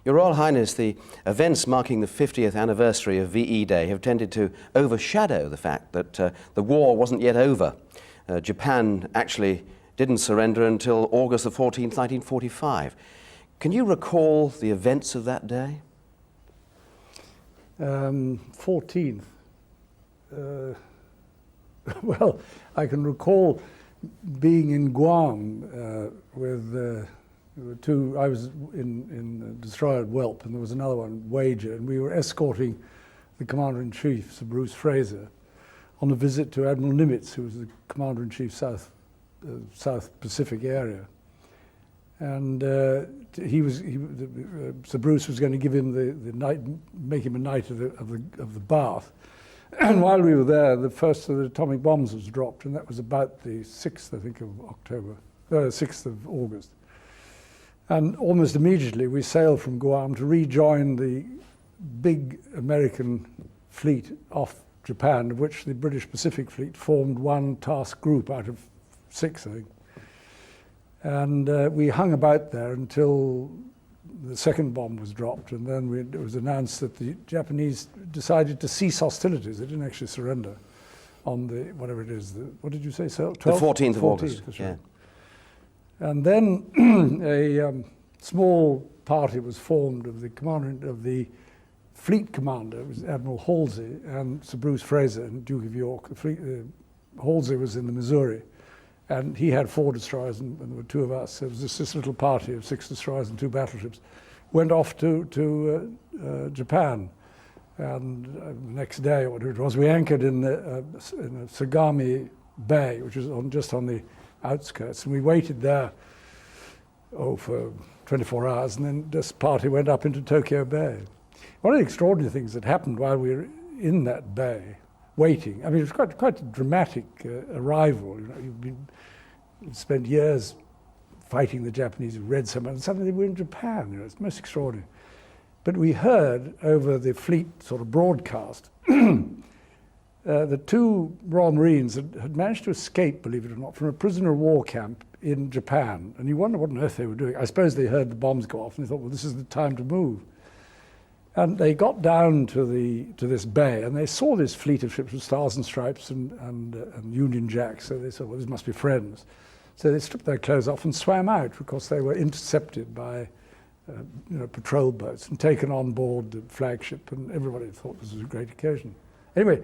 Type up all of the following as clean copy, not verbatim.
Your Royal Highness, the events marking the 50th anniversary of VE Day have tended to overshadow the fact that the war wasn't yet over. Japan actually didn't surrender until August the 14th, 1945. Can you recall the events of that day? 14th. Well, I can recall being in Guam with two. I was in the destroyer at Whelp, and there was another one, Wager, and we were escorting the Commander-in-Chief, Sir Bruce Fraser, on a visit to Admiral Nimitz, who was the Commander-in-Chief South Pacific area. And Sir Bruce was going to give him the night, make him a knight of the Bath. And while we were there, the first of the atomic bombs was dropped, and that was about the 6th, I think, of October, 6th of August. And almost immediately we sailed from Guam to rejoin the big American fleet off Japan, of which the British Pacific Fleet formed one task group out of 6, I think. And we hung about there until the second bomb was dropped, and then it was announced that the Japanese decided to cease hostilities. They didn't actually surrender on the, whatever it is, what did you say, so? The 14th of August, that's right. yeah. And then a small party was formed of the commander of the fleet commander, it was Admiral Halsey, and Sir Bruce Fraser and Duke of York. Halsey was in the Missouri, and he had 4 destroyers, and there were 2 of us. It was this little party of 6 destroyers and 2 battleships, went off to Japan. And the next day, or whatever it was, we anchored in Sagami Bay, which was just on the outskirts, and we waited there for 24 hours, and then this party went up into Tokyo Bay. One of the extraordinary things that happened while we were in that bay, waiting, I mean, it was quite a dramatic arrival. You know, you'd spent years fighting the Japanese, you read so much, and suddenly they were in Japan. You know, it's most extraordinary. But we heard over the fleet sort of broadcast the 2 Royal Marines had managed to escape, believe it or not, from a prisoner of war camp in Japan. And you wonder what on earth they were doing. I suppose they heard the bombs go off and they thought, well, this is the time to move. And they got down to this bay, and they saw this fleet of ships with stars and stripes and Union Jacks. So they said, well, this must be friends. So they stripped their clothes off and swam out, because they were intercepted by patrol boats and taken on board the flagship, and everybody thought this was a great occasion. Anyway,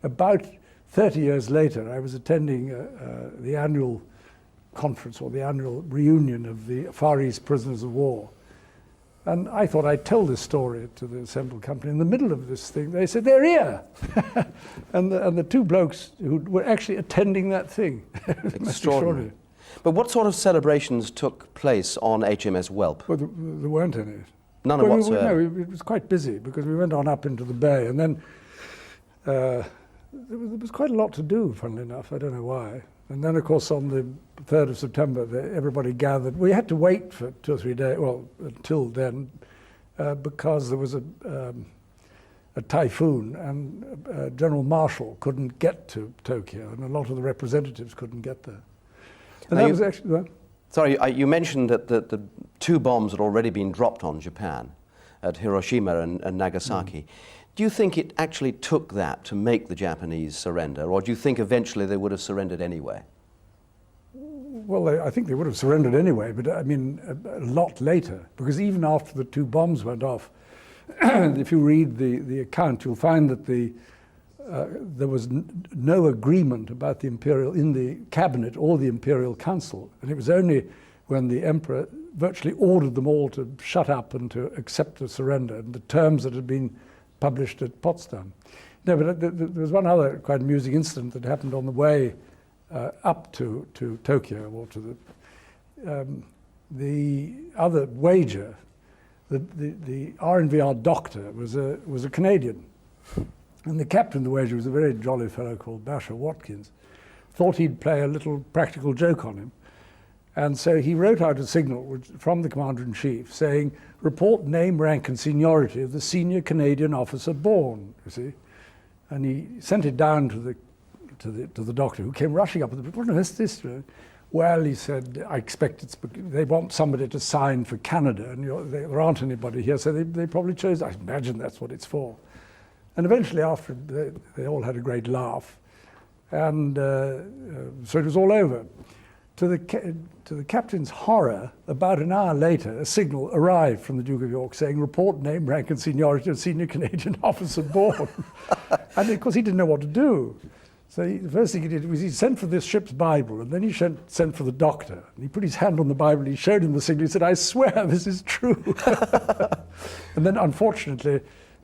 about 30 years later, I was attending the annual conference, or the annual reunion of the Far East prisoners of war. And I thought I'd tell this story to the assembled company. In the middle of this thing, they said, they're here! and the 2 blokes who were actually attending that thing. Extraordinary. But what sort of celebrations took place on HMS Whelp? Well, there weren't any. None whatsoever? No, it was quite busy, because we went on up into the bay, and then there was quite a lot to do, funnily enough. I don't know why. And then, of course, on the 3rd of September, everybody gathered. We had to wait for 2 or 3 days, well, until then, because there was a typhoon, and General Marshall couldn't get to Tokyo, and a lot of the representatives couldn't get there. And that was actually... Well, sorry, you mentioned that the 2 bombs had already been dropped on Japan, at Hiroshima and Nagasaki. Do you think it actually took that to make the Japanese surrender, or do you think eventually they would have surrendered anyway? Well, I think they would have surrendered anyway, but I mean, a lot later, because even after the 2 bombs went off, if you read the account, you'll find that there was no agreement about the imperial, in the cabinet or the imperial council, and it was only when the emperor virtually ordered them all to shut up and to accept the surrender, and the terms that had been published at Potsdam. No, but there was one other quite amusing incident that happened on the way up to Tokyo, or to the other Wager. The RNVR doctor was a Canadian, and the captain of the Wager was a very jolly fellow called Basher Watkins. Thought he'd play a little practical joke on him. And so he wrote out a signal from the Commander-in-Chief saying, report name, rank, and seniority of the senior Canadian officer born, you see. And he sent it down to the doctor, who came rushing up with the, what on earth is this? Well, he said, I expect they want somebody to sign for Canada, and there aren't anybody here, so they probably chose, I imagine that's what it's for. And eventually, after they all had a great laugh, and so it was all over. To the captain's horror, about an hour later, a signal arrived from the Duke of York saying, report name, rank and seniority of senior Canadian officer aboard. And of course he didn't know what to do. So the first thing he did was he sent for this ship's Bible, and then he sent for the doctor. And he put his hand on the Bible, he showed him the signal, he said, I swear this is true. And then unfortunately,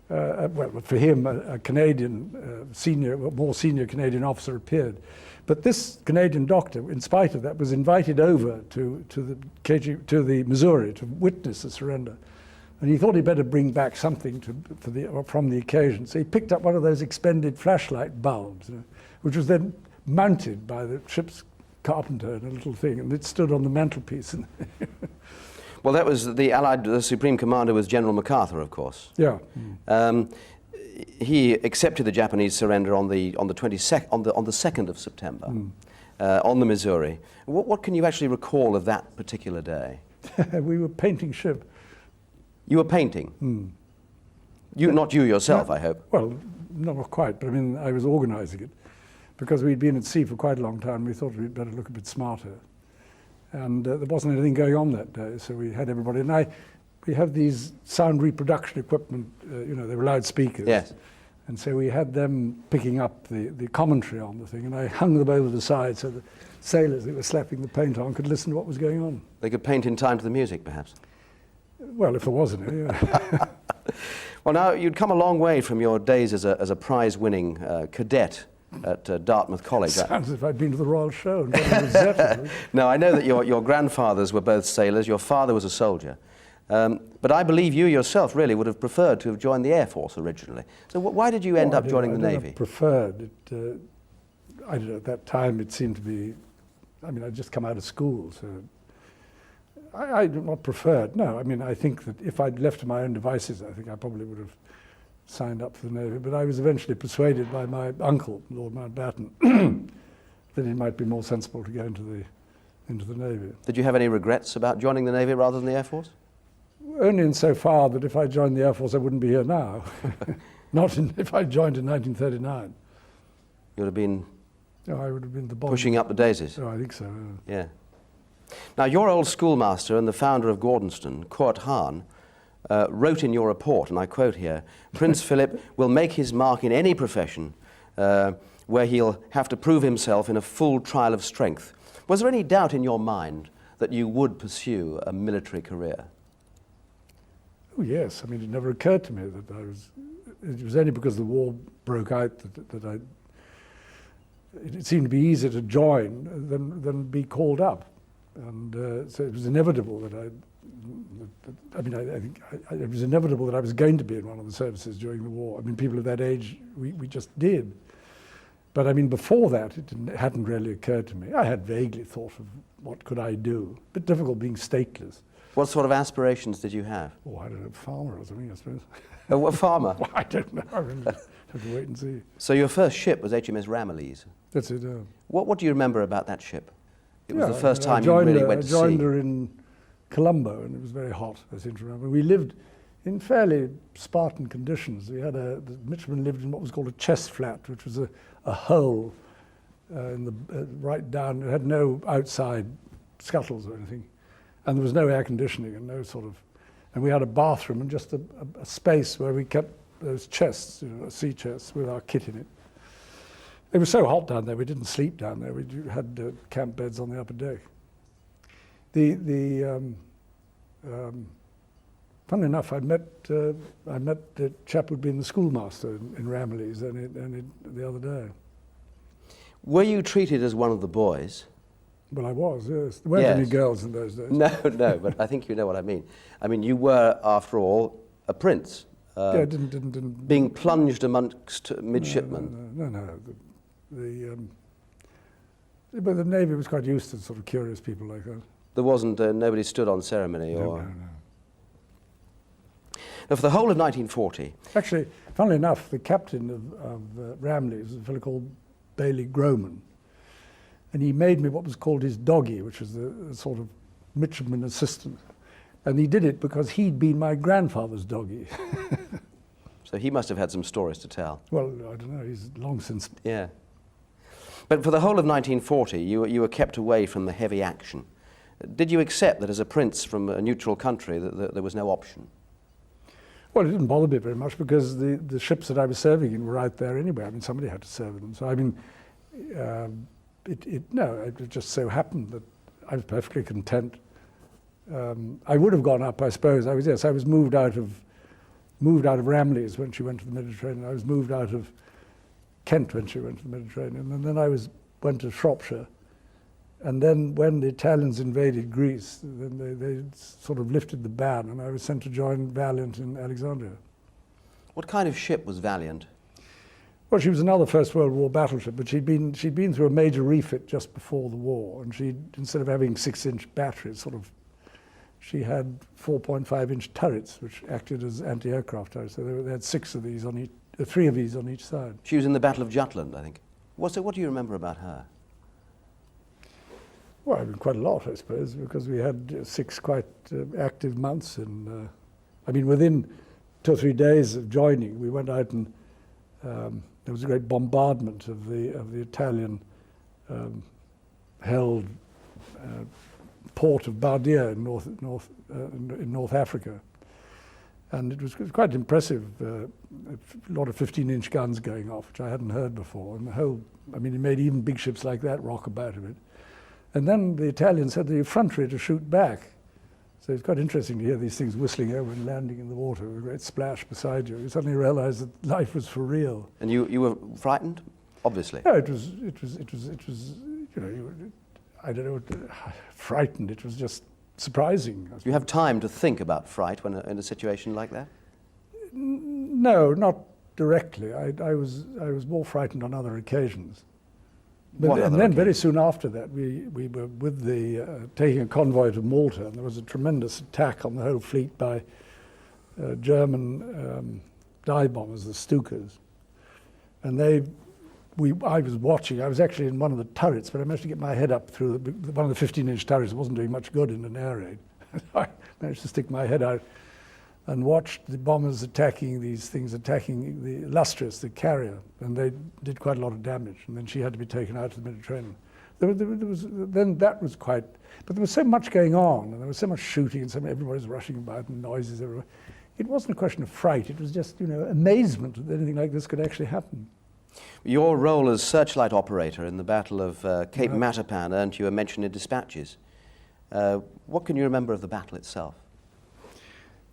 well, for him, a Canadian more senior Canadian officer appeared. But this Canadian doctor, in spite of that, was invited over to the Missouri to witness the surrender. And he thought he'd better bring back something from the occasion. So he picked up one of those expended flashlight bulbs, which was then mounted by the ship's carpenter in a little thing, and it stood on the mantelpiece. Well, that was the Supreme Commander was General MacArthur, of course. Yeah. He accepted the Japanese surrender on the 2nd of September, on the Missouri. What can you actually recall of that particular day? We were painting ship. You were painting? Not you yourself, I hope. Well, not quite, but I mean, I was organising it. Because we'd been at sea for quite a long time, we thought we'd better look a bit smarter. And there wasn't anything going on that day, so we had everybody. And we have these sound reproduction equipment, they were loudspeakers. Yes. And so we had them picking up the commentary on the thing, and I hung them over the side so the sailors that were slapping the paint on could listen to what was going on. They could paint in time to the music, perhaps? Well, if there was any, yeah. Well, now, you'd come a long way from your days as a prize-winning cadet at Dartmouth College. Sounds as if I'd been to the Royal Show and got a Rosetta. No, I know that your grandfathers were both sailors, your father was a soldier. But I believe you yourself really would have preferred to have joined the Air Force originally. So why did you end up joining the Navy? I preferred it. I don't know, at that time it seemed to be, I mean, I'd just come out of school, so I did not preferred. No, I mean, I think that if I'd left to my own devices, I think I probably would have signed up for the Navy. But I was eventually persuaded by my uncle, Lord Mountbatten, that it might be more sensible to go into the Navy. Did you have any regrets about joining the Navy rather than the Air Force? Only insofar that if I joined the Air Force, I wouldn't be here now. Not if I joined in 1939. You would have been I would have been the bomb. Pushing up the daisies. Oh, I think so. Yeah. Now, your old schoolmaster and the founder of Gordonston, Kurt Hahn, wrote in your report, and I quote here, Prince Philip will make his mark in any profession where he'll have to prove himself in a full trial of strength. Was there any doubt in your mind that you would pursue a military career? Oh, yes. I mean, it never occurred to me that it was only because the war broke out that it seemed to be easier to join than be called up. And so it was inevitable that I think it was inevitable that I was going to be in one of the services during the war. I mean, people of that age, we just did. But I mean, before that, it hadn't really occurred to me. I had vaguely thought of what could I do. A bit difficult being stateless. What sort of aspirations did you have? Oh, I don't know, farmer or something, I suppose. A farmer? Well, I don't know. I really have to wait and see. So your first ship was HMS Ramillies. That's it. What do you remember about that ship? It was the first time you really went to sea. I joined her in Colombo, and it was very hot, I seem to remember. We lived in fairly Spartan conditions. We had the midshipmen lived in what was called a chest flat, which was a hole right down. It had no outside scuttles or anything, and there was no air conditioning and no sort of. And we had a bathroom and just a space where we kept those chests, sea chests, with our kit in it. It was so hot down there, we didn't sleep down there. We had camp beds on the upper deck. Funnily enough, I met the chap who'd been the schoolmaster in Ramillies the other day. Were you treated as one of the boys? Well, I was, yes. There weren't any girls in those days. No, but I think you know what I mean. I mean, you were, after all, a prince. Yeah, didn't being plunged amongst midshipmen. No. But the Navy was quite used to sort of curious people like that. There wasn't, nobody stood on ceremony or... No. Now, for the whole of 1940... Actually, funnily enough, the captain of Ramillies was a fellow called Bailey Groman. and he made me what was called his doggy, which was a sort of midshipman assistant. And he did it because he'd been my grandfather's doggy. So he must have had some stories to tell. Well, I don't know, he's long since. Yeah. But for the whole of 1940, you were kept away from the heavy action. Did you accept that as a prince from a neutral country that there was no option? Well, it didn't bother me very much because the ships that I was serving in were right there anyway. I mean, somebody had to serve them. So, I mean, it just so happened that I was perfectly content. I would have gone up, I suppose. I was moved out of Ramley's when she went to the Mediterranean. I was moved out of Kent when she went to the Mediterranean. And then I went to Shropshire. And then when the Italians invaded Greece, then they sort of lifted the ban, and I was sent to join Valiant in Alexandria. What kind of ship was Valiant? Well, she was another First World War battleship, but she'd been through a major refit just before the war, and instead of having 6-inch batteries, she had 4.5-inch turrets, which acted as anti-aircraft turrets. So they had 3 of these on each side. She was in the Battle of Jutland, I think. What do you remember about her? Well, I mean, quite a lot, I suppose, because we had 6 quite active months. And within 2 or 3 days of joining, we went out and there was a great bombardment of the Italian held port of Bardia in North Africa, and it was quite impressive. A lot of 15-inch guns going off, which I hadn't heard before, and it made even big ships like that rock about a bit. And then the Italians had the effrontery to shoot back. So it's quite interesting to hear these things whistling over and landing in the water with a great splash beside you. You suddenly realize that life was for real. And you were frightened, obviously? No, it was, I don't know, frightened. It was just surprising. Do you have time to think about fright when in a situation like that? No, not directly. I was more frightened on other occasions. And then very soon after that, we were taking a convoy to Malta, and there was a tremendous attack on the whole fleet by German dive bombers, the Stukas. And I was watching. I was actually in one of the turrets, but I managed to get my head up through one of the 15-inch turrets. It wasn't doing much good in an air raid. I managed to stick my head out and watched the bombers attacking the Illustrious, the carrier, and they did quite a lot of damage. And then she had to be taken out to the Mediterranean. But there was so much going on, and there was so much shooting, and everybody was rushing about, and noises everywhere. It wasn't a question of fright. It was just, amazement that anything like this could actually happen. Your role as searchlight operator in the Battle of Cape Matapan earned you a mention in dispatches. What can you remember of the battle itself?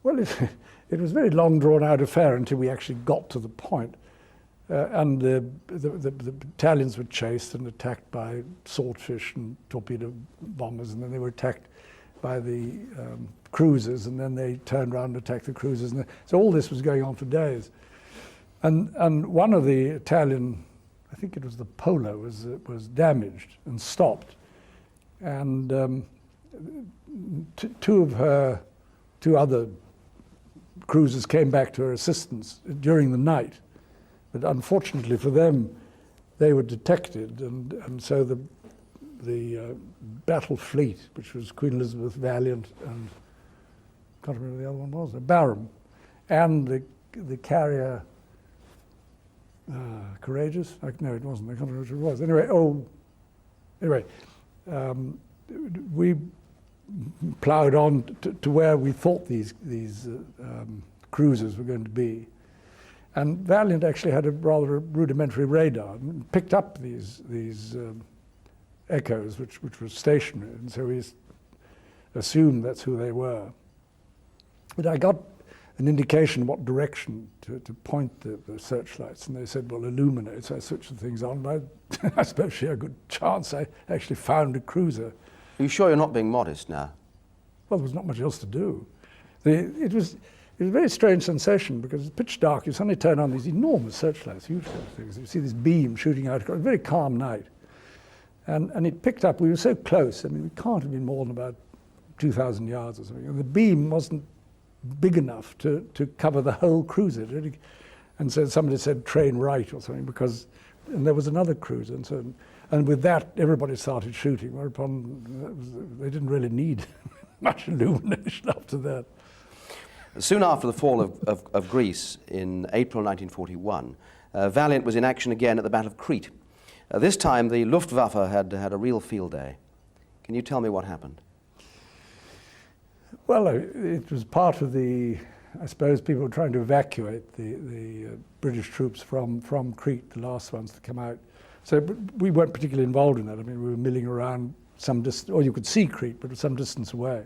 Well, it was a very long, drawn-out affair until we actually got to the point. And the Italians were chased and attacked by swordfish and torpedo bombers, and then they were attacked by the cruisers, and then they turned around and attacked the cruisers. So all this was going on for days. And one of the Italian, I think it was the Polo, was damaged and stopped. And two other cruisers came back to her assistance during the night, but unfortunately for them, they were detected, and so the battle fleet, which was Queen Elizabeth, Valiant, and I can't remember the other one was, Barham, and the carrier Courageous. No, it wasn't. I can't remember which it was. Anyway, we ploughed on to where we thought these cruisers were going to be. And Valiant actually had a rather rudimentary radar and picked up these echoes, which were stationary, and so we assumed that's who they were. But I got an indication what direction to point the searchlights, and they said, well, illuminate. So I switched the things on, but I suppose she had a good chance. I actually found a cruiser. Are you sure you're not being modest now? Well, there was not much else to do. It was a very strange sensation because it's pitch dark. You suddenly turn on these enormous searchlights, huge things. You see this beam shooting out. It was a very calm night. And it picked up. We were so close. I mean, we can't have been more than about 2,000 yards or something. And the beam wasn't big enough to cover the whole cruiser. And so somebody said train right or something and there was another cruiser. And And with that, everybody started shooting, whereupon they didn't really need much illumination after that. Soon after the fall of Greece in April 1941, Valiant was in action again at the Battle of Crete. This time, the Luftwaffe had a real field day. Can you tell me what happened? Well, it was part of the, I suppose people were trying to evacuate the British troops from Crete, the last ones to come out. So we weren't particularly involved in that. I mean, we were milling around some distance, or you could see Crete, but it was some distance away.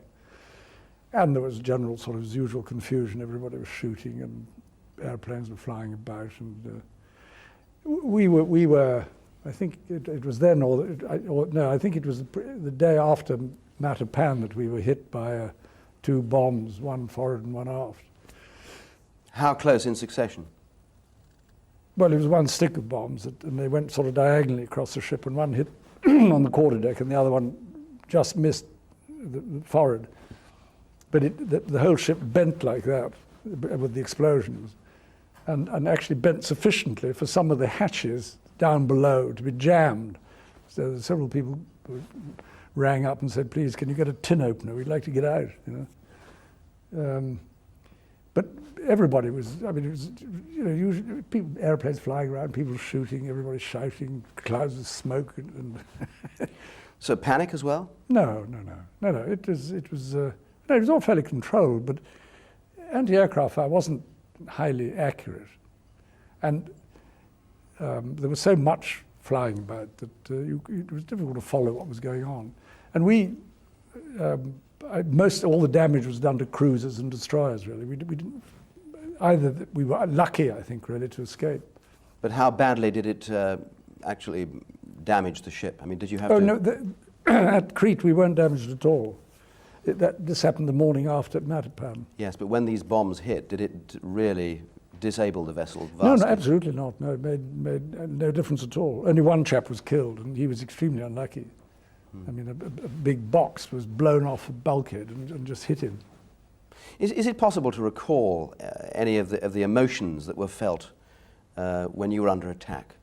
And there was general sort of usual confusion. Everybody was shooting and airplanes were flying about. And we were, I think it was then, no, I think it was the day after Matapan that we were hit by two bombs, one forward and one aft. How close in succession? Well, it was one stick of bombs, and they went sort of diagonally across the ship, and one hit on the quarterdeck, and the other one just missed the forward. But the whole ship bent like that with the explosions, and actually bent sufficiently for some of the hatches down below to be jammed. So several people rang up and said, "Please, can you get a tin opener? We'd like to get out." You know. But everybody was, I mean, it was, you know, usually people, airplanes flying around, people shooting, everybody shouting, clouds of smoke. And So panic as well? No. It was all fairly controlled, but anti-aircraft fire wasn't highly accurate. And there was so much flying about that it was difficult to follow what was going on. And all the damage was done to cruisers and destroyers, really. We didn't, we were lucky, I think, really, to escape. But how badly did it actually damage the ship? I mean, did you have to... Oh, no, at Crete we weren't damaged at all. This happened the morning after Matapan. Yes, but when these bombs hit, did it really disable the vessel vastly? No, absolutely not. No, it made no difference at all. Only one chap was killed, and he was extremely unlucky. I mean, a big box was blown off a bulkhead and just hit him. Is it possible to recall any of the emotions that were felt when you were under attack?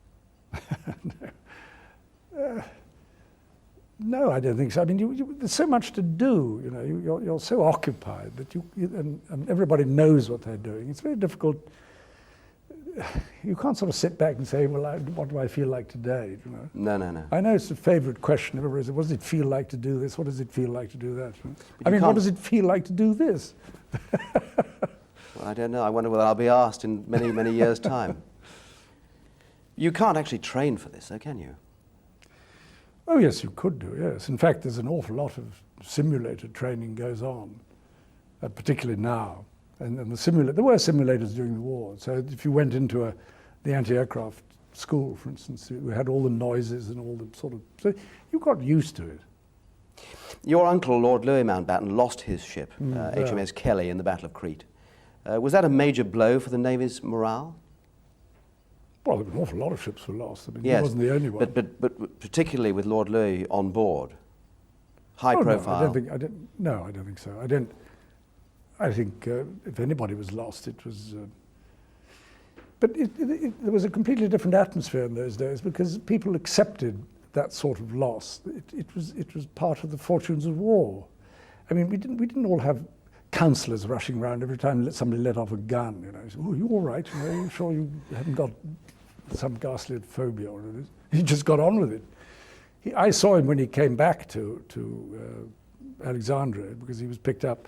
No, I don't think so. I mean, there's so much to do. You know, you're so occupied that and everybody knows what they're doing. It's very difficult. You can't sort of sit back and say, well, what do I feel like today? You know? No. I know it's a favourite question. Everybody says, what does it feel like to do this? What does it feel like to do that? I mean, what does it feel like to do this? Well, I don't know. I wonder whether I'll be asked in many, many years' time. You can't actually train for this, though, can you? Oh, yes, you could do, yes. In fact, there's an awful lot of simulator training goes on, particularly now. And there were simulators during the war. So if you went into the anti-aircraft school, for instance, we had all the noises and all the sort of... So you got used to it. Your uncle, Lord Louis Mountbatten, lost his ship, HMS Kelly, in the Battle of Crete. Was that a major blow for the Navy's morale? Well, an awful lot of ships were lost. I mean, yes, he wasn't the only one. But particularly with Lord Louis on board, high profile. No, I don't think so. I think if anybody was lost, it was... But there was a completely different atmosphere in those days because people accepted that sort of loss. It was part of the fortunes of war. I mean, we didn't all have counsellors rushing around every time somebody let off a gun. You know, so, oh, you all right? You know, are you sure you haven't got some ghastly phobia or whatever it is? He just got on with it. I saw him when he came back to Alexandria because he was picked up,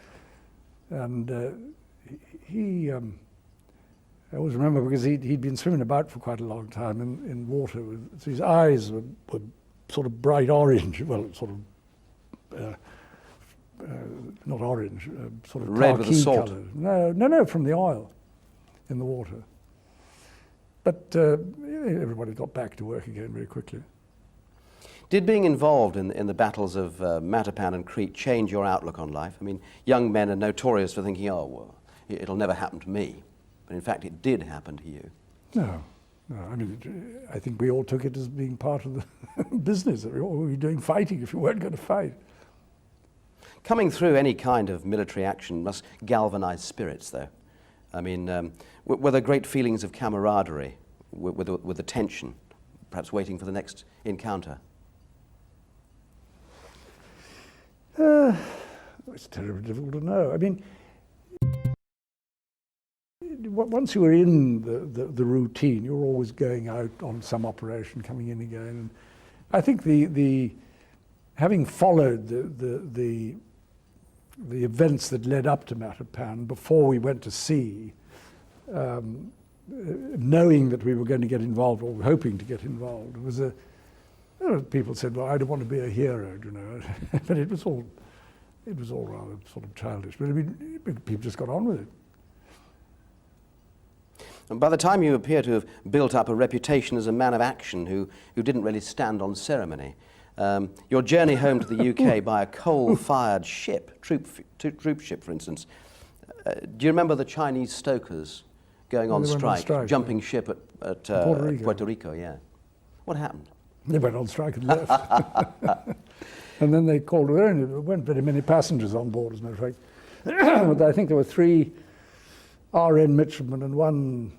and I always remember because he'd been swimming about for quite a long time in water. So his eyes were sort of bright orange, well, sort of not orange, sort of red with the salt. Colour. No, from the oil in the water. But everybody got back to work again very quickly. Did being involved in the battles of Matapan and Crete change your outlook on life? I mean, young men are notorious for thinking, oh, well, it'll never happen to me. But in fact, it did happen to you. No. I mean, I think we all took it as being part of the business. What were you doing fighting if you weren't going to fight? Coming through any kind of military action must galvanize spirits, though. I mean, were there great feelings of camaraderie with the tension, perhaps waiting for the next encounter? It's terribly difficult to know. I mean, once you were in the routine, you were always going out on some operation, coming in again. And I think the having followed the events that led up to Matapan before we went to sea, knowing that we were going to get involved or hoping to get involved, was people said, "Well, I don't want to be a hero," you know, but it was all rather sort of childish. But I mean, people just got on with it. And by the time you appear to have built up a reputation as a man of action who didn't really stand on ceremony, your journey home to the UK by a coal-fired ship, troop ship, for instance, do you remember the Chinese stokers going on strike, jumping ship at Puerto Rico? Yeah. What happened? They went on strike and left. And then they called, there weren't very many passengers on board, as a matter of fact. But I think there were 3 RN midshipmen and 1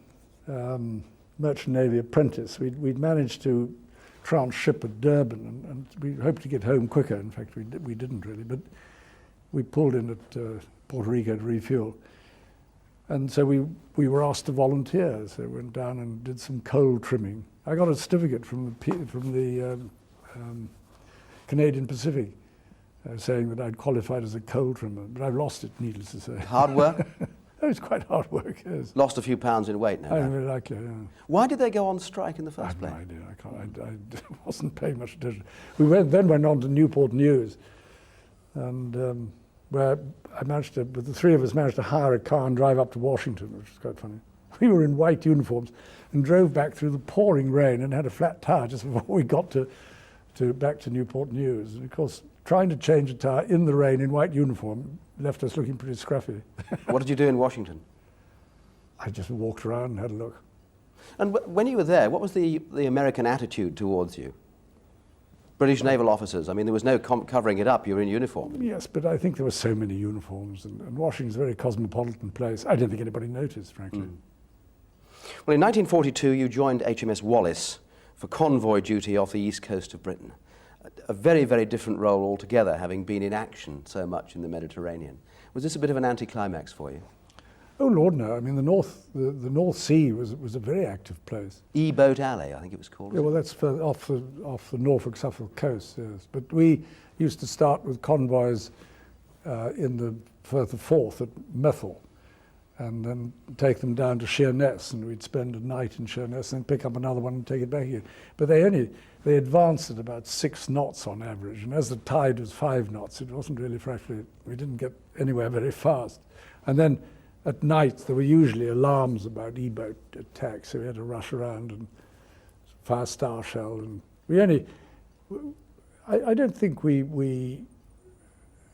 merchant navy apprentice. We'd managed to transship at Durban, and we hoped to get home quicker. In fact, we didn't really, but we pulled in at Puerto Rico to refuel. And so we were asked to volunteer, so we went down and did some coal trimming. I got a certificate from the Canadian Pacific saying that I'd qualified as a coal trimmer, but I've lost it, needless to say. Hard work? It was quite hard work, yes. Lost a few pounds in weight now. I really likely, yeah. Why did they go on strike in the first place? I have no idea. I wasn't paying much attention. We then went on to Newport News, and where I managed to, with the 3 of us, managed to hire a car and drive up to Washington, which was quite funny. We were in white uniforms and drove back through the pouring rain and had a flat tire just before we got back to Newport News. And of course, trying to change a tire in the rain in white uniform left us looking pretty scruffy. What did you do in Washington? I just walked around and had a look. And when you were there, what was the American attitude towards you? British naval officers, I mean, there was no covering it up, you were in uniform. Yes, but I think there were so many uniforms, and Washington's a very cosmopolitan place. I don't think anybody noticed, frankly. Well, in 1942, you joined HMS Wallace for convoy duty off the east coast of Britain. A very, very different role altogether, having been in action so much in the Mediterranean. Was this a bit of an anticlimax for you? Oh Lord, no. I mean, the North Sea was a very active place. E-Boat Alley, I think it was called. Yeah, well, that's off the Norfolk-Suffolk coast, yes. But we used to start with convoys in the Firth of Forth at Methil, and then take them down to Sheerness, and we'd spend a night in Sheerness, and then pick up another one and take it back again. But they advanced at about 6 knots on average, and as the tide was 5 knots, it wasn't really we didn't get anywhere very fast. And then at night, there were usually alarms about E-boat attacks, so we had to rush around and fire star shell. And I don't think we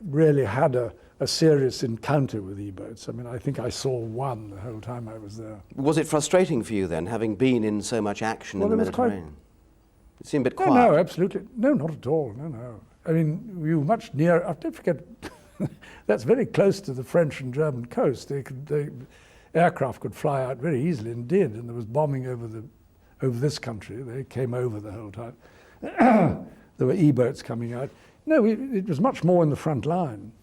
really had a serious encounter with E-boats. I mean, I think I saw one the whole time I was there. Was it frustrating for you then, having been in so much action in the Mediterranean? It seemed a bit quiet. No, absolutely. No, not at all. No. I mean, we were much nearer. Don't forget, that's very close to the French and German coast. Aircraft could fly out very easily, and did. And there was bombing over this country. They came over the whole time. There were E-boats coming out. No, it was much more in the front line.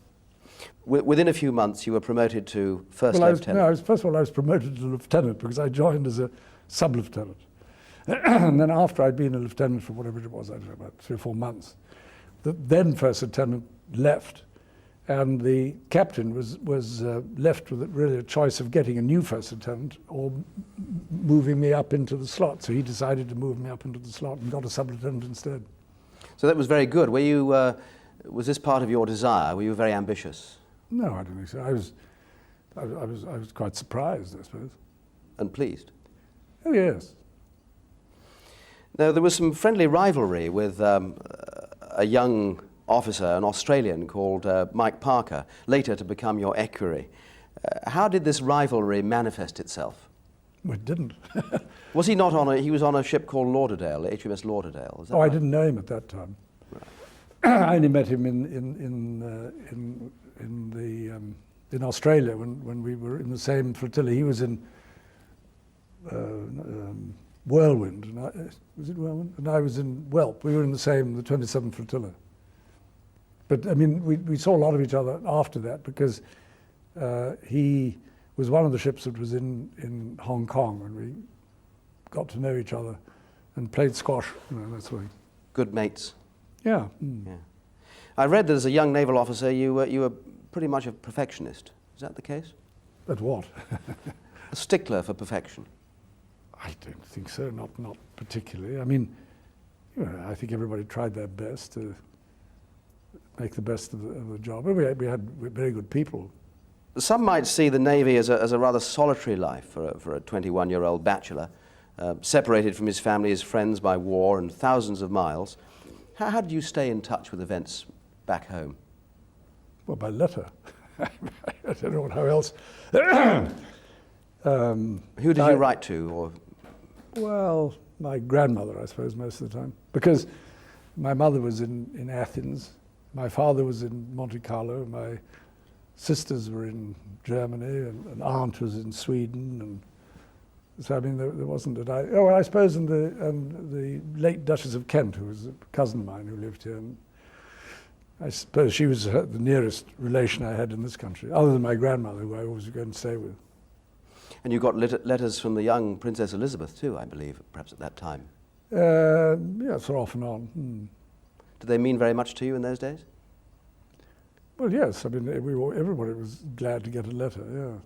Within a few months, you were promoted to first lieutenant. First of all, I was promoted to lieutenant because I joined as a sub-lieutenant. And then after I'd been a lieutenant for whatever it was, I don't know, about 3 or 4 months, the then first lieutenant left, and the captain was left with really a choice of getting a new first lieutenant or moving me up into the slot. So he decided to move me up into the slot and got a sub-lieutenant instead. So that was very good. Were you? Was this part of your desire? Were you very ambitious? No, I don't think so. I was quite surprised, I suppose. And pleased? Oh, yes. Now, there was some friendly rivalry with a young officer, an Australian called Mike Parker, later to become your equerry. How did this rivalry manifest itself? Well, it didn't. Was he not on he was on a ship called Lauderdale, HMS Lauderdale? Is that right? I didn't know him at that time. Right. I only met him in Australia when we were in the same flotilla. He was in Whirlwind, and was it Whirlwind? And I was in Whelp. We were in the 27th flotilla. But I mean, we saw a lot of each other after that because he was one of the ships that was in Hong Kong, and we got to know each other and played squash. That's why. Good mates. Yeah. Yeah. I read that as a young naval officer, you were pretty much a perfectionist. Is that the case? At what? A stickler for perfection. I don't think so. Not particularly. I mean, I think everybody tried their best to make the best of the job. We had very good people. Some might see the Navy as a rather solitary life for a 21-year-old bachelor, separated from his family, his friends by war and thousands of miles. How did you stay in touch with events back home? Well, by letter. I don't know how else. Who did you write to? Or? Well, my grandmother, I suppose, most of the time. Because my mother was in Athens, my father was in Monte Carlo, my sisters were in Germany, and an aunt was in Sweden, and so I mean there wasn't I suppose in the late Duchess of Kent, who was a cousin of mine who lived here, and I suppose she was the nearest relation I had in this country, other than my grandmother, who I always go and stay with. And you got letters from the young Princess Elizabeth too, I believe, perhaps at that time. Yeah, sort of off and on. Did they mean very much to you in those days? Well, yes. I mean, everybody was glad to get a letter. Yeah.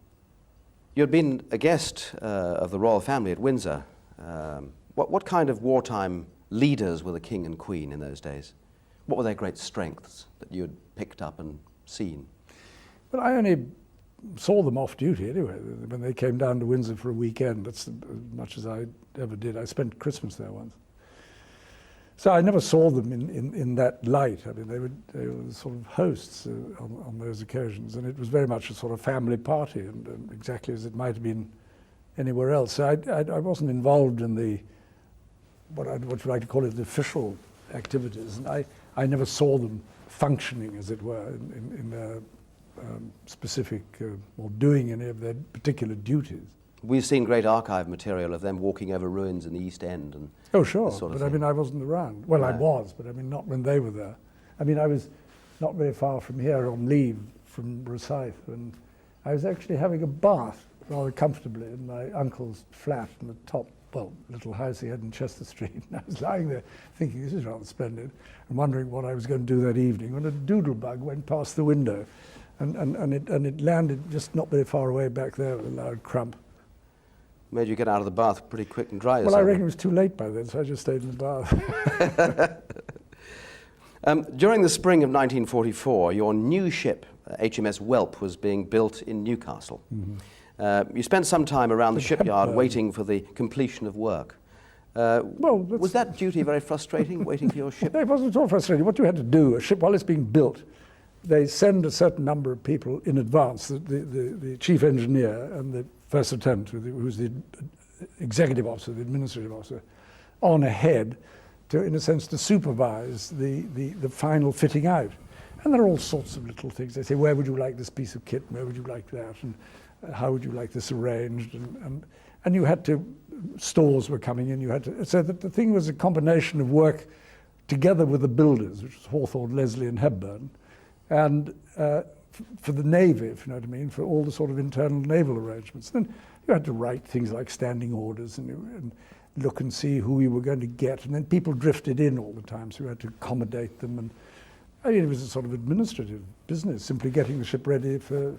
You had been a guest of the royal family at Windsor. What kind of wartime leaders were the King and Queen in those days? What were their great strengths that you had picked up and seen? Well, I only saw them off duty anyway. When they came down to Windsor for a weekend, that's as much as I ever did. I spent Christmas there once. So I never saw them in that light. I mean, they were sort of hosts on those occasions, and it was very much a sort of family party, and exactly as it might have been anywhere else. So I wasn't involved in the what you like to call it, the official activities, and I never saw them functioning, as it were, in their specific or doing any of their particular duties. We've seen great archive material of them walking over ruins in the East End and oh, sure, sort of but I mean, I wasn't around. Well, no. I was, but I mean, not when they were there. I mean, I was not very far from here on leave from Rosyth, and I was actually having a bath rather comfortably in my uncle's flat in the top, well, little house he had in Chester Street. And I was lying there thinking, this is rather splendid, and wondering what I was going to do that evening when a doodlebug went past the window, and it landed just not very far away back there with a loud crump. Made you get out of the bath pretty quick and dry. Well, I reckon it was too late by then, so I just stayed in the bath. During the spring of 1944, your new ship, HMS Whelp, was being built in Newcastle. Mm-hmm. You spent some time around the shipyard waiting for the completion of work. Was that duty very frustrating, waiting for your ship? No, it wasn't at all frustrating. What you had to do, a ship, while it's being built, they send a certain number of people in advance, the chief engineer and the first lieutenant, who's the executive officer, the administrative officer, on ahead to, in a sense, to supervise the final fitting out. And there are all sorts of little things. They say, where would you like this piece of kit? Where would you like that? And how would you like this arranged? And you had to, stores were coming in, you had to, so that the thing was a combination of work together with the builders, which was Hawthorne, Leslie and Hepburn, and for the Navy, if you know what I mean, for all the sort of internal naval arrangements. Then you had to write things like standing orders and look and see who you were going to get. And then people drifted in all the time, so you had to accommodate them. And I mean, it was a sort of administrative business, simply getting the ship ready for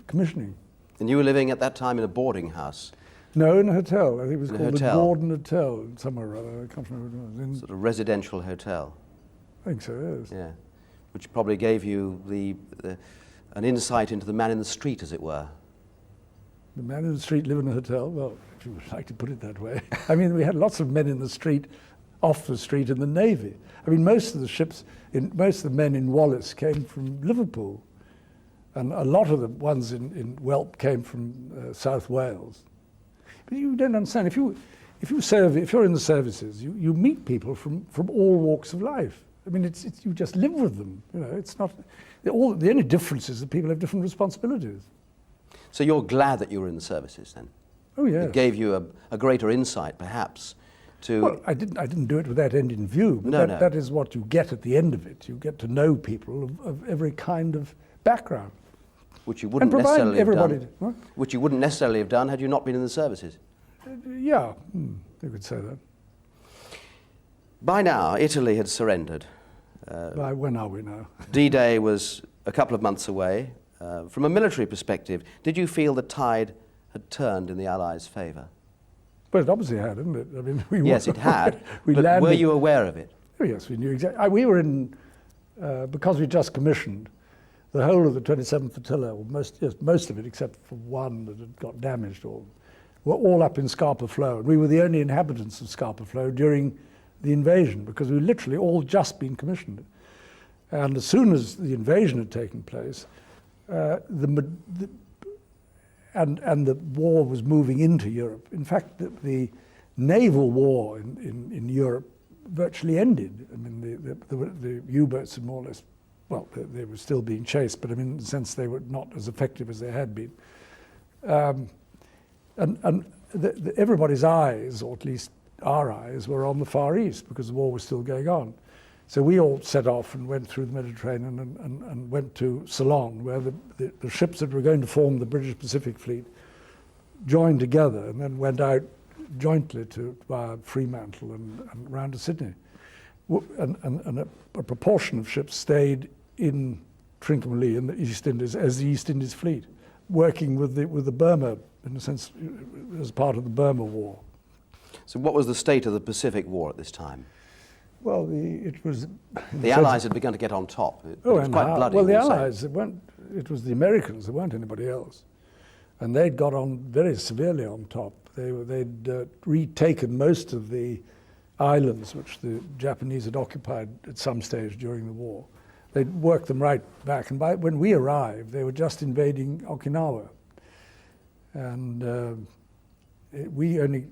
commissioning. And you were living at that time in a boarding house? No, in a hotel. I think it was called the Gordon Hotel, somewhere or other. I can't remember what it was. Sort of residential hotel? I think so, yes. Yeah. Which probably gave you an insight into the man in the street, as it were. The man in the street live in a hotel? Well, if you would like to put it that way. I mean, we had lots of men in the street, off the street in the Navy. I mean, most of the men in Wallace came from Liverpool. And a lot of the ones in Whelp came from South Wales. But you don't understand, if you're in the services, you meet people from all walks of life. I mean, you just live with them. You know, it's not. The only difference is that people have different responsibilities. So you're glad that you were in the services then? Oh yeah. It gave you a greater insight, perhaps, to... Well, I didn't do it with that end in view, but No. that is what you get at the end of it. You get to know people of every kind of background. Which you wouldn't And provide necessarily have everybody... done. What? Which you wouldn't necessarily have done had you not been in the services. Yeah, you could say that. By now, Italy had surrendered. By when are we now? D-Day was a couple of months away. From a military perspective, did you feel the tide had turned in the Allies' favour? Well, it obviously had, didn't it? I mean, Yes, it had. we but landed, were you aware of it? Oh, yes, we knew exactly. We were in, because we just commissioned, the whole of the 27th Flotilla, or most of it except for one that had got damaged, were all up in Scapa Flow. And we were the only inhabitants of Scapa Flow during the invasion, because we literally all just been commissioned. And as soon as the invasion had taken place, and the war was moving into Europe. In fact, the naval war in Europe virtually ended. I mean, the U-boats had more or less, well, they were still being chased, but I mean, in the sense they were not as effective as they had been. Everybody's eyes, or at least our eyes, were on the Far East because the war was still going on. So we all set off and went through the Mediterranean and went to Ceylon, where the ships that were going to form the British Pacific Fleet joined together and then went out jointly via Fremantle and round to Sydney. And a proportion of ships stayed in Trincomalee in the East Indies as the East Indies Fleet, working with the Burma, in a sense, as part of the Burma War. So what was the state of the Pacific War at this time? Well, it was... The Allies had begun to get on top. It was quite bloody. Well, the all the same. Allies, it was the Americans, there weren't anybody else. And they'd got on very severely on top. They'd retaken most of the islands which the Japanese had occupied at some stage during the war. They'd worked them right back. And when we arrived, they were just invading Okinawa. And we only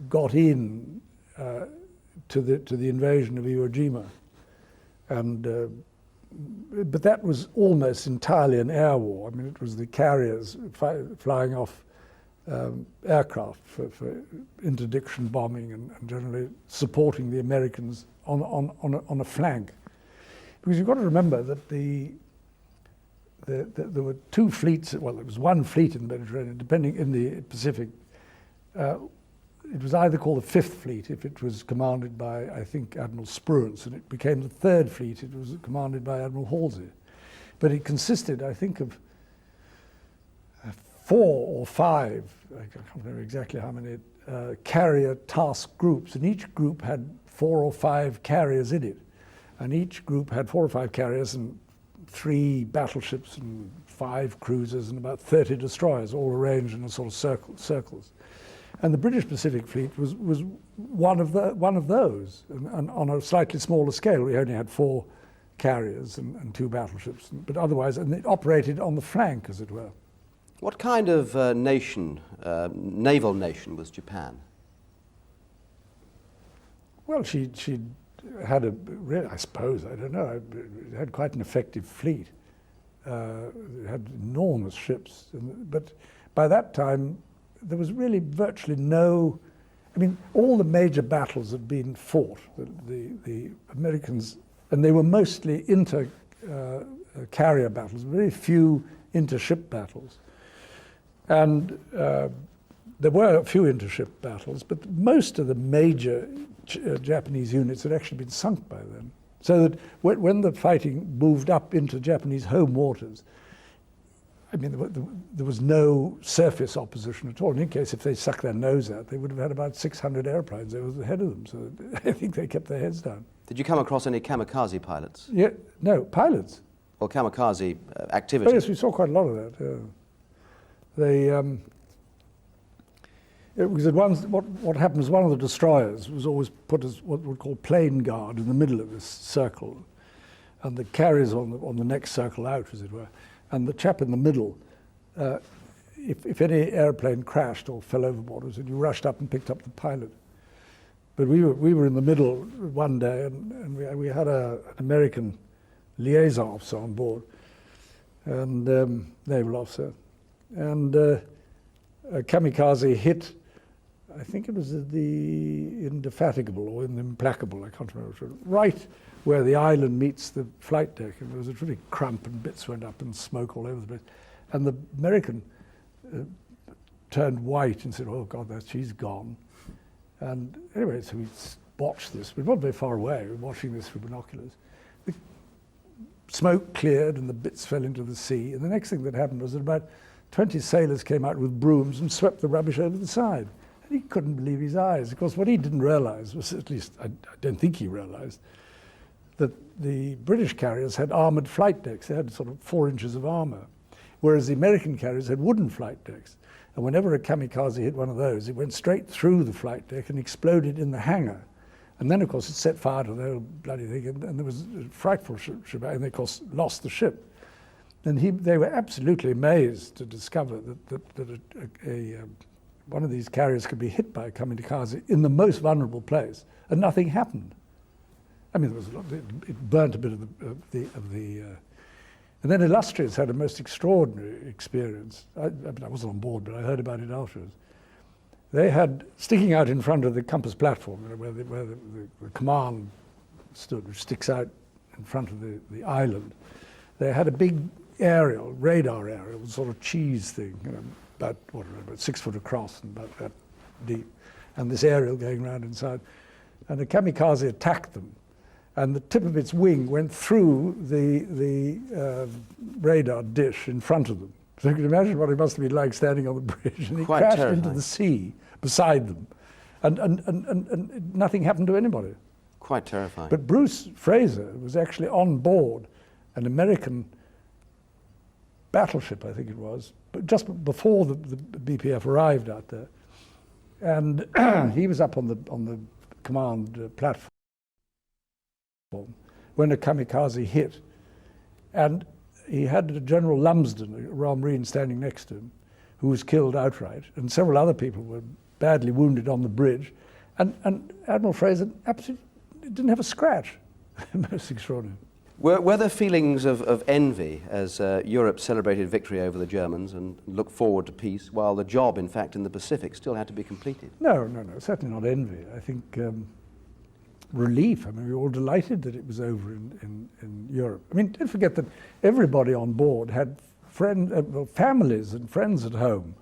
got in to the invasion of Iwo Jima, but that was almost entirely an air war. I mean, it was the carriers flying off aircraft for interdiction bombing and generally supporting the Americans on a flank. Because you've got to remember that there were two fleets. Well, there was one fleet in the Mediterranean, depending in the Pacific. It was either called the Fifth Fleet if it was commanded by, I think, Admiral Spruance, and it became the Third Fleet. It was commanded by Admiral Halsey. But it consisted, I think, of 4 or 5, I can't remember exactly how many, carrier task groups, and each group had 4 or 5 carriers in it. And each group had 4 or 5 carriers and 3 battleships and 5 cruisers and about 30 destroyers, all arranged in a sort of circles. And the British Pacific Fleet was one of those, and on a slightly smaller scale. We only had 4 carriers and 2 battleships, but otherwise, and it operated on the flank, as it were. What kind of nation, naval nation, was Japan? Well, she had I suppose, I don't know, it had quite an effective fleet. It had enormous ships, but by that time, there was really virtually no, I mean, all the major battles had been fought. The Americans, and they were mostly inter-carrier battles, very few inter-ship battles. And there were a few inter-ship battles, but most of the major Japanese units had actually been sunk by then. So that when the fighting moved up into Japanese home waters, I mean, there was no surface opposition at all. In any case, if they sucked their nose out, they would have had about 600 airplanes over ahead of them. So I think they kept their heads down. Did you come across any kamikaze pilots? Yeah, no, pilots. Or kamikaze activity? Oh yes, we saw quite a lot of that. Yeah. What happened was one of the destroyers was always put as what we call plane guard in the middle of this circle, and the carriers on the next circle out, as it were. And the chap in the middle, if any airplane crashed or fell overboard, you rushed up and picked up the pilot. But we were in the middle one day, and we had an American liaison officer on board, and naval officer, and a kamikaze hit I think it was the Indefatigable or in the Implacable, I can't remember, right where the island meets the flight deck, and there was a really crump and bits went up and smoke all over the place. And the American turned white and said, "Oh God, she's gone." And anyway, so we watched this. We weren't very far away. We were watching this through binoculars. The smoke cleared and the bits fell into the sea. And the next thing that happened was that about 20 sailors came out with brooms and swept the rubbish over the side. And he couldn't believe his eyes. Of course, what he didn't realize was, at least I don't think he realized, that the British carriers had armored flight decks. They had sort of 4 inches of armor, whereas the American carriers had wooden flight decks. And whenever a kamikaze hit one of those, it went straight through the flight deck and exploded in the hangar. And then, of course, it set fire to the whole bloody thing, and there was a frightful shebang, and they, of course, lost the ship. And they were absolutely amazed to discover that one of these carriers could be hit by a kamikaze in the most vulnerable place, and nothing happened. I mean, there was a lot, it burnt a bit of the and then Illustrious had a most extraordinary experience. I wasn't on board, but I heard about it afterwards. They had, sticking out in front of the compass platform, where the command stood, which sticks out in front of the island, they had a big aerial, radar aerial, sort of cheese thing, about 6 foot across and about that deep, and this aerial going around inside. And a kamikaze attacked them, and the tip of its wing went through the radar dish in front of them. So you can imagine what it must have been like standing on the bridge, and it Quite crashed terrifying. into the sea beside them, and nothing happened to anybody. Quite terrifying. But Bruce Fraser was actually on board an American battleship, I think it was, but just before the BPF arrived out there, and he was up on the command platform when a kamikaze hit, and he had General Lumsden, a Royal Marine, standing next to him, who was killed outright, and several other people were badly wounded on the bridge, and Admiral Fraser absolutely didn't have a scratch. Most extraordinary. Were there feelings of envy as Europe celebrated victory over the Germans and looked forward to peace, while the job, in fact, in the Pacific still had to be completed? No, certainly not envy. I think relief. I mean, we were all delighted that it was over in Europe. I mean, don't forget that everybody on board had families and friends at home,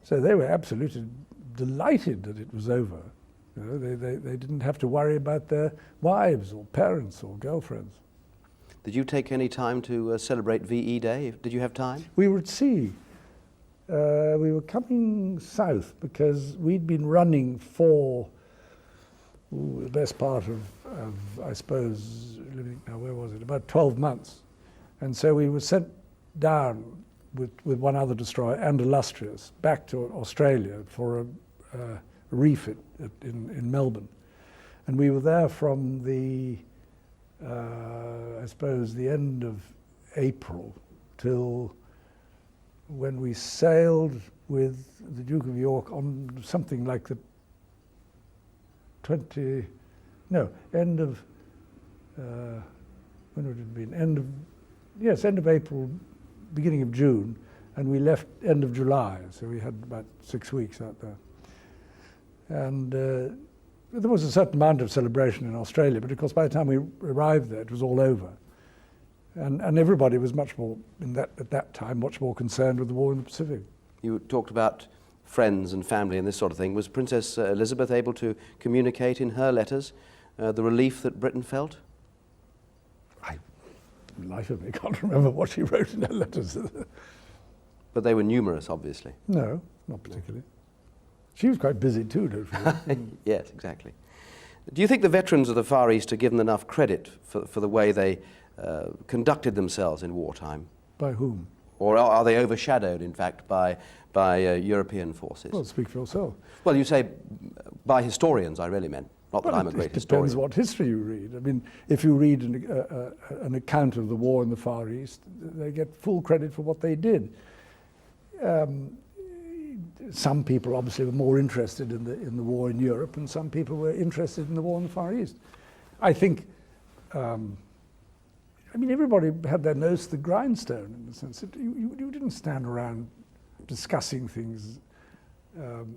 so they were absolutely delighted that it was over. You know, they didn't have to worry about their wives or parents or girlfriends. Did you take any time to celebrate VE Day? Did you have time? We were at sea. We were coming south because we'd been running for the best part of I suppose, where was it? About 12 months. And so we were sent down with one other destroyer and Illustrious back to Australia for a refit in Melbourne. And we were there from the I suppose the end of April till when we sailed with the Duke of York on something like the end of when would it have been? End of April, beginning of June, and we left end of July, so we had about 6 weeks out there. And there was a certain amount of celebration in Australia, but of course by the time we arrived there, it was all over. And everybody was much more, at that time, much more concerned with the war in the Pacific. You talked about friends and family and this sort of thing. Was Princess Elizabeth able to communicate in her letters the relief that Britain felt? Life of me, I can't remember what she wrote in her letters. But they were numerous, obviously. No, not particularly. She was quite busy too, don't you forget. Yes, exactly. Do you think the veterans of the Far East are given enough credit for the way they conducted themselves in wartime? By whom? Or are they overshadowed, in fact, by European forces? Well, speak for yourself. Well, you say by historians, I really meant. Not that I'm a great historian. It depends what history you read. I mean, if you read an account of the war in the Far East, they get full credit for what they did. Some people obviously were more interested in the war in Europe, and some people were interested in the war in the Far East. I think, I mean, everybody had their nose to the grindstone in the sense that you didn't stand around discussing things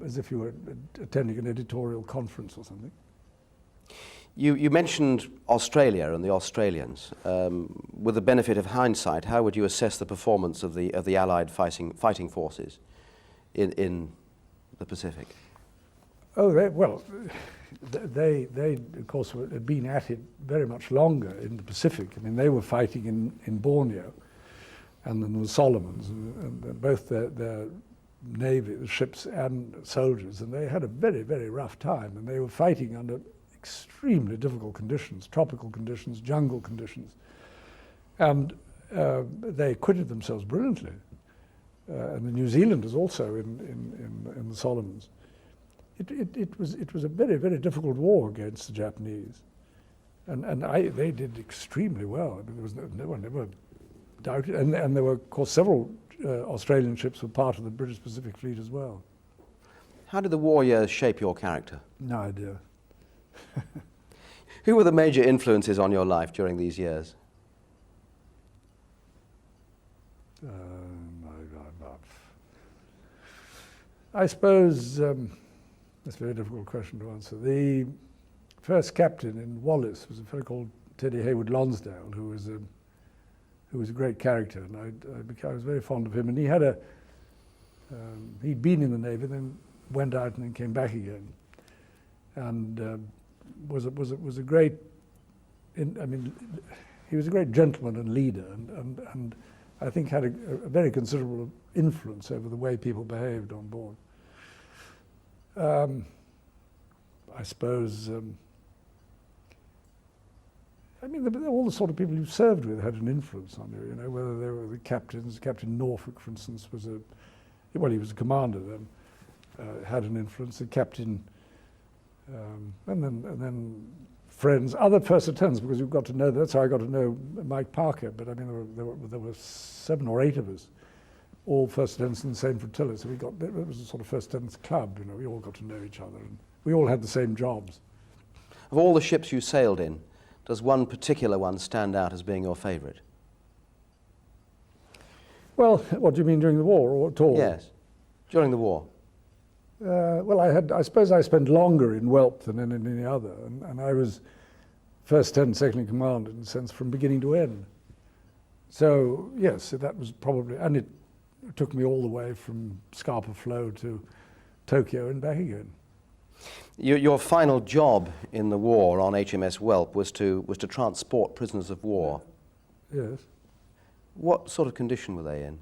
as if you were attending an editorial conference or something. You mentioned Australia and the Australians. With the benefit of hindsight, how would you assess the performance of the Allied fighting forces in the Pacific? Oh, they of course had been at it very much longer in the Pacific. I mean, they were fighting in Borneo and in the Solomons, and both their navy, the ships and soldiers, and they had a very, very rough time, and they were fighting under extremely difficult conditions, tropical conditions, jungle conditions, and they acquitted themselves brilliantly. And the New Zealanders also in the Solomons. It was a very, very difficult war against the Japanese, and they did extremely well. I mean, there was no one ever doubted, and there were, of course, several Australian ships were part of the British Pacific Fleet as well. How did the war years shape your character? No idea. Who were the major influences on your life during these years? I suppose that's a very difficult question to answer. The first captain in Wallis was a fellow called Teddy Hayward Lonsdale, who was a great character, and I was very fond of him. And he had he'd been in the Navy, then went out and then came back again, and was a great. I mean, he was a great gentleman and leader, and I think had a very considerable influence over the way people behaved on board. I suppose. I mean, all the sort of people you served with had an influence on you. You know, whether they were the captains. Captain Norfolk, for instance, he was a commander then. Had an influence. The captain, and then friends, other first lieutenants, because you've got to know. That's how I got to know Mike Parker. But I mean, there were 7 or 8 of us, all first lieutenants in the same flotilla. So it was a sort of first lieutenants club. You know, we all got to know each other, and we all had the same jobs. Of all the ships you sailed in, does one particular one stand out as being your favourite? Well, what do you mean during the war, or at all? Yes, during the war. Well, I suppose I spent longer in Whelp than in any other, and I was first lieutenant, second in command, in a sense, from beginning to end. So, yes, that was probably, and it took me all the way from Scapa Flow to Tokyo and back again. Your final job in the war on HMS Whelp was to transport prisoners of war. Yes. What sort of condition were they in?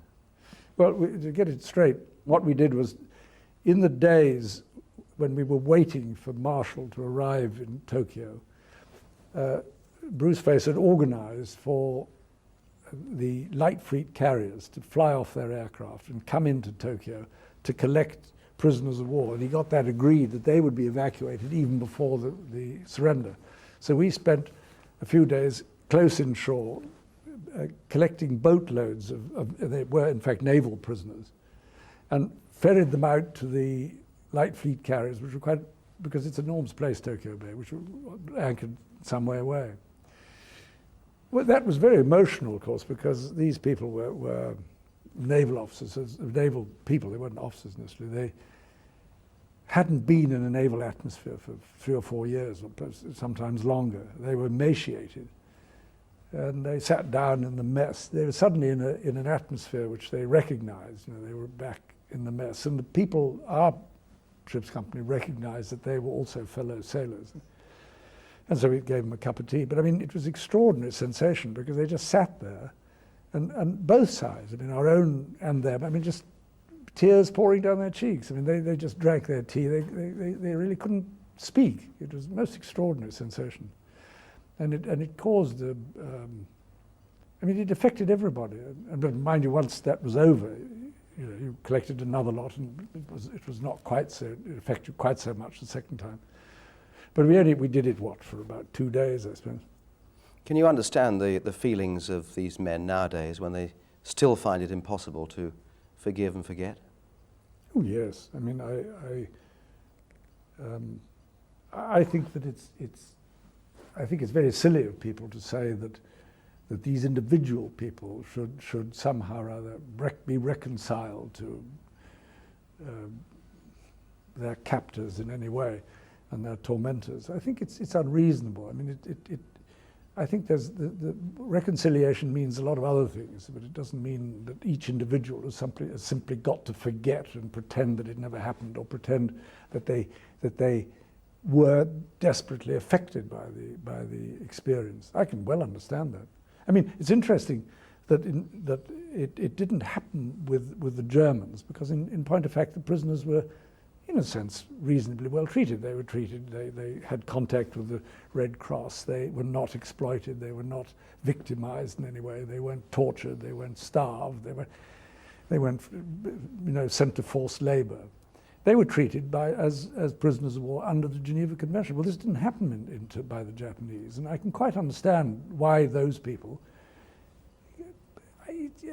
Well, to get it straight, what we did was, in the days when we were waiting for Marshall to arrive in Tokyo, Bruce Face had organized for the light fleet carriers to fly off their aircraft and come into Tokyo to collect prisoners of war, and he got that agreed that they would be evacuated even before the surrender. So we spent a few days close inshore collecting boatloads they were in fact naval prisoners, and ferried them out to the light fleet carriers, which were quite, because it's an enormous place, Tokyo Bay, which were anchored some way away. Well, that was very emotional, of course, because these people were naval officers, naval people. They weren't officers necessarily. They hadn't been in a naval atmosphere for 3 or 4 years, or sometimes longer. They were emaciated, and they sat down in the mess. They were suddenly in an atmosphere which they recognized. You know, they were back in the mess, and the people, our ship's company, recognized that they were also fellow sailors. And so we gave them a cup of tea. But I mean, it was an extraordinary sensation, because they just sat there, and both sides, I mean, our own and them, I mean, just tears pouring down their cheeks. I mean, they just drank their tea. They really couldn't speak. It was the most extraordinary sensation. And it caused, I mean, it affected everybody. But mind you, once that was over, you know, you collected another lot, and it was not quite so, it affected quite so much the second time. But we did it, for about 2 days, I suppose. Can you understand the feelings of these men nowadays when they still find it impossible to forgive and forget? Oh yes, I mean, I think that I think it's very silly of people to say that these individual people should somehow or other be reconciled to their captors in any way and their tormentors. I think it's unreasonable. I mean, I think the reconciliation means a lot of other things, but it doesn't mean that each individual has simply got to forget and pretend that it never happened, or pretend that they were desperately affected by the experience. I can well understand that. I mean, it's interesting that it didn't happen with the Germans, because in point of fact the prisoners were, in a sense, reasonably well treated. They were treated, they had contact with the Red Cross, they were not exploited, they were not victimized in any way, they weren't tortured, they weren't starved, they weren't sent to forced labor. They were treated as prisoners of war under the Geneva Convention. Well, this didn't happen by the Japanese, and I can quite understand why those people,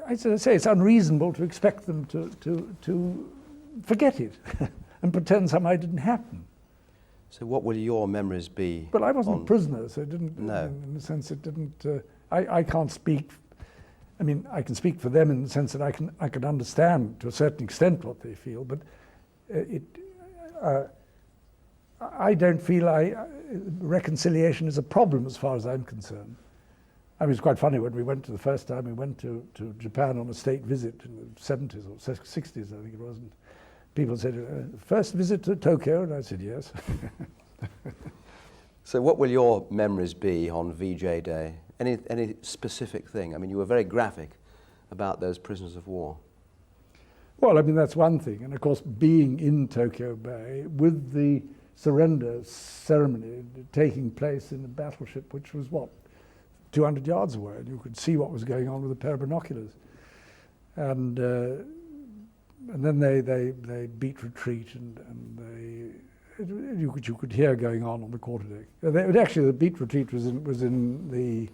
I say it's unreasonable to expect them to forget it and pretend somehow it didn't happen. So what will your memories be? But I wasn't a prisoner, so it didn't, no. In the sense it didn't, I can't speak, I mean, I can speak for them in the sense that I can understand to a certain extent what they feel, but I don't feel reconciliation is a problem as far as I'm concerned. I mean, it's quite funny, when we went the first time we went to Japan on a state visit in the 70s or 60s, I think it was, and people said, first visit to Tokyo, and I said yes. So what will your memories be on VJ Day? Any specific thing? I mean, you were very graphic about those prisoners of war. Well, I mean, that's one thing. And of course, being in Tokyo Bay with the surrender ceremony taking place in a battleship which was, 200 yards away, and you could see what was going on with a pair of binoculars. And then they beat retreat, and you could hear going on the quarterdeck. Actually, the beat retreat was in the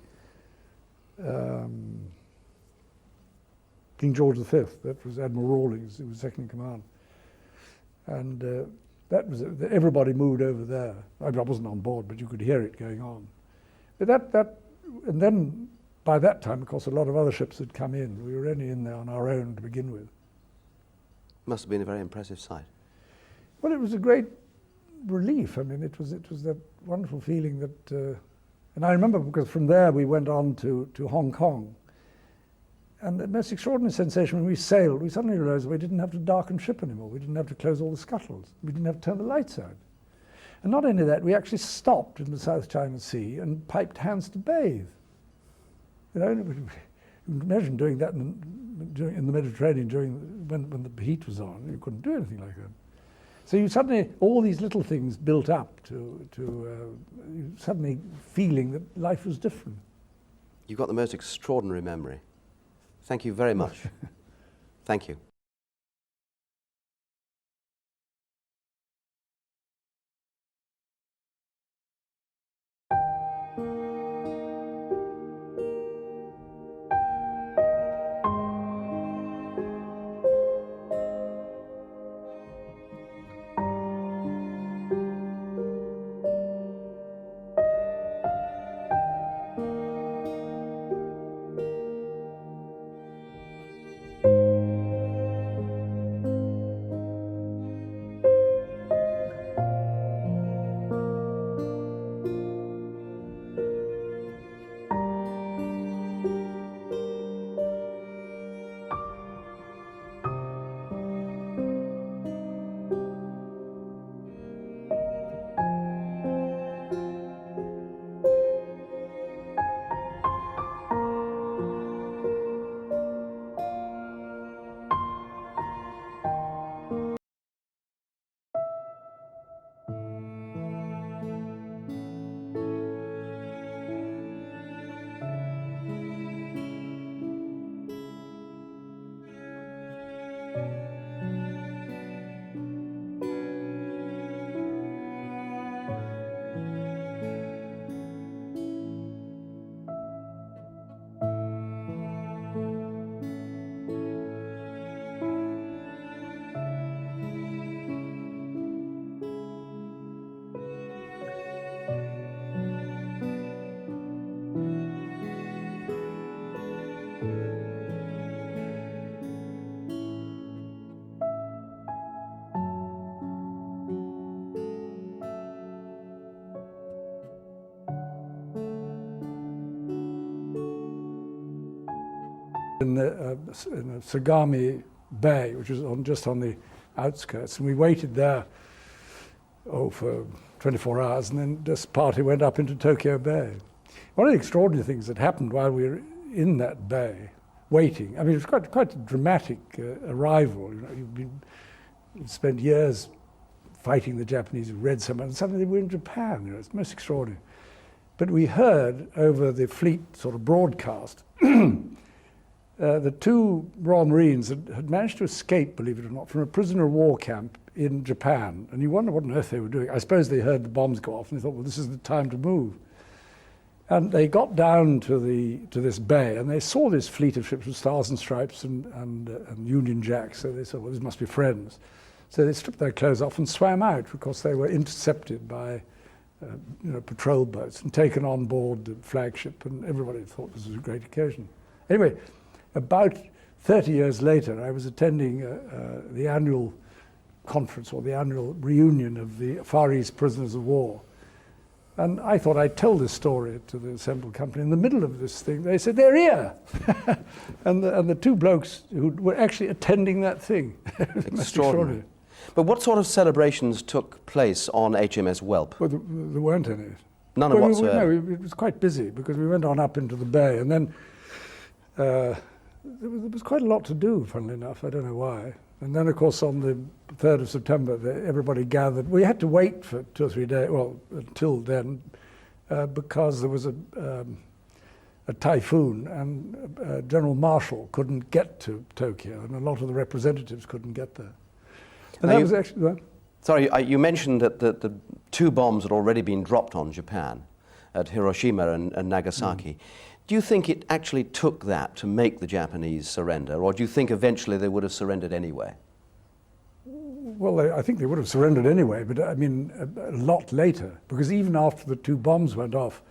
King George V. That was Admiral Rawlings, who was second in command, and that was everybody moved over there. I wasn't on board, but you could hear it going on. But and then by that time, of course, a lot of other ships had come in. We were only in there on our own to begin with. Must have been a very impressive sight. Well, it was a great relief. I mean, it was that wonderful feeling that, and I remember, because from there we went on to Hong Kong. And the most extraordinary sensation when we sailed, we suddenly realized we didn't have to darken ship anymore. We didn't have to close all the scuttles. We didn't have to turn the lights out. And not only that, we actually stopped in the South China Sea and piped hands to bathe. You know, imagine doing that in the Mediterranean when the heat was on. You couldn't do anything like that. So you suddenly, all these little things built up to you suddenly feeling that life was different. You've got the most extraordinary memory. Thank you very much. Thank you. in a Sagami Bay, which was just on the outskirts, and we waited there for 24 hours, and then this party went up into Tokyo Bay. One of the extraordinary things that happened while we were in that bay, waiting, I mean, it was quite a dramatic arrival. You know, you'd spent years fighting the Japanese who read somewhere, and suddenly they were in Japan. You know, it's most extraordinary. But we heard over the fleet sort of broadcast, the two Royal Marines had managed to escape, believe it or not, from a prisoner of war camp in Japan. And you wonder what on earth they were doing. I suppose they heard the bombs go off and they thought, well, this is the time to move. And they got down to this bay and they saw this fleet of ships with stars and stripes and Union Jacks. So they said, well, this must be friends. So they stripped their clothes off and swam out because they were intercepted by patrol boats and taken on board the flagship, and everybody thought this was a great occasion. Anyway, about 30 years later, I was attending the annual conference or the annual reunion of the Far East prisoners of war. And I thought I'd tell this story to the assembled company. In the middle of this thing, they said, they're here! and the two blokes who were actually attending that thing. Extraordinary. But what sort of celebrations took place on HMS Welp? Well, there weren't any. None whatsoever? No, it was quite busy because we went on up into the bay, and then there was quite a lot to do, funnily enough. I don't know why. And then, of course, on the 3rd of September, everybody gathered. We had to wait for 2 or 3 days, well, until then, because there was a typhoon, and General Marshall couldn't get to Tokyo, and a lot of the representatives couldn't get there. And that was actually... Well, sorry, you mentioned that the 2 bombs had already been dropped on Japan at Hiroshima and Nagasaki. Do you think it actually took that to make the Japanese surrender, or do you think eventually they would have surrendered anyway? Well, I think they would have surrendered anyway, but I mean, a lot later, because even after the 2 bombs went off,